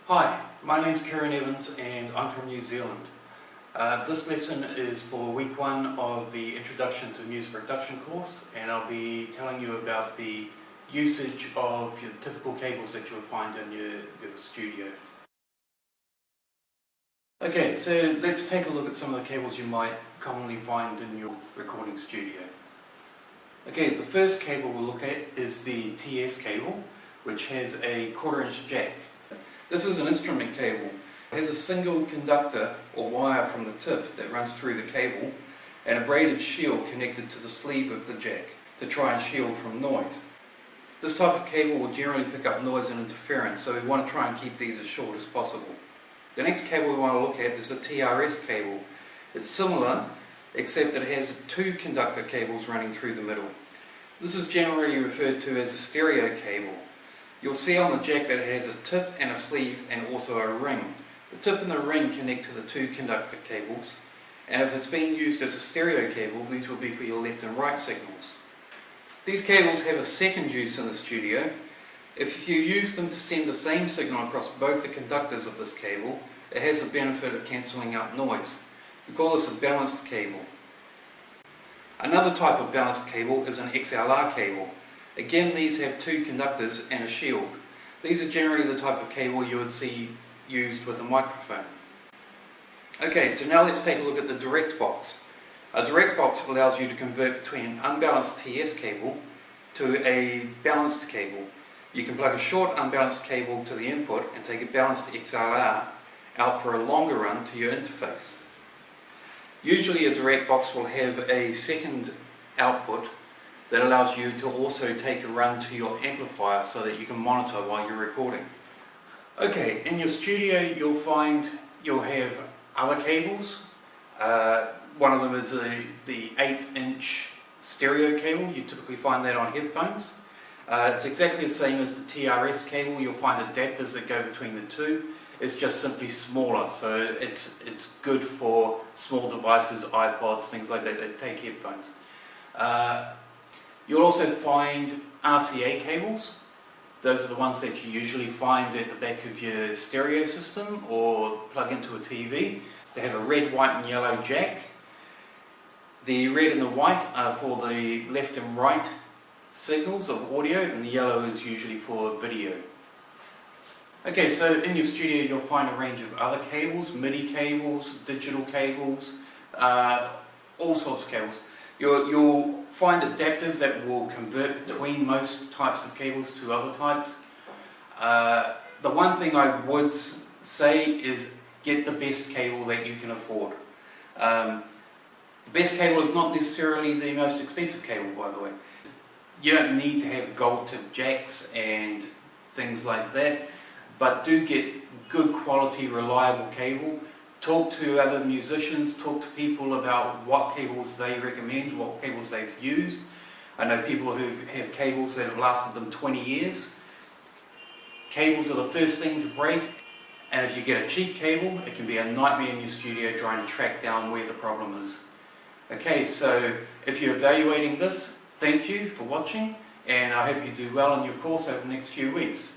Hi, my name's Kieran Evans and I'm from New Zealand. This lesson is for week 1 of the Introduction to Music Production course, and I'll be telling you about the usage of your typical cables that you'll find in your studio. Okay, so let's take a look at some of the cables you might commonly find in your recording studio. Okay, the first cable we'll look at is the TS cable, which has a 1/4 inch jack. This is an instrument cable. It has a single conductor or wire from the tip that runs through the cable and a braided shield connected to the sleeve of the jack to try and shield from noise. This type of cable will generally pick up noise and interference, so we want to try and keep these as short as possible. The next cable we want to look at is the TRS cable. It's similar, except that it has 2 conductor cables running through the middle. This is generally referred to as a stereo cable. You'll see on the jack that it has a tip and a sleeve and also a ring. The tip and the ring connect to the 2 conductor cables, and if it's being used as a stereo cable, these will be for your left and right signals. These cables have a second use in the studio. If you use them to send the same signal across both the conductors of this cable, it has the benefit of cancelling out noise. We call this a balanced cable. Another type of balanced cable is an XLR cable. Again, these have 2 conductors and a shield. These are generally the type of cable you would see used with a microphone. Okay, so now let's take a look at the direct box. A direct box allows you to convert between an unbalanced TS cable to a balanced cable. You can plug a short unbalanced cable to the input and take a balanced XLR out for a longer run to your interface. Usually a direct box will have a second output that allows you to also take a run to your amplifier so that you can monitor while you're recording. Okay, in your studio you'll have other cables. One of them is the 1/8 inch stereo cable. You typically find that on headphones. It's exactly the same as the TRS cable. You'll find adapters that go between the 2. It's just simply smaller, so it's good for small devices, iPods, things like that take headphones. You'll also find RCA cables. Those are the ones that you usually find at the back of your stereo system or plug into a TV. They have a red, white and yellow jack. The red and the white are for the left and right signals of audio, and the yellow is usually for video. Okay, so in your studio you'll find a range of other cables, MIDI cables, digital cables, all sorts of cables. You'll find adapters that will convert between most types of cables to other types. The one thing I would say is get the best cable that you can afford. The best cable is not necessarily the most expensive cable, by the way. You don't need to have gold tip jacks and things like that, but do get good quality, reliable cable. Talk to other musicians, talk to people about what cables they recommend, what cables they've used. I know people who have cables that have lasted them 20 years. Cables are the first thing to break, and if you get a cheap cable, it can be a nightmare in your studio trying to track down where the problem is. Okay, so if you're evaluating this, thank you for watching, and I hope you do well in your course over the next few weeks.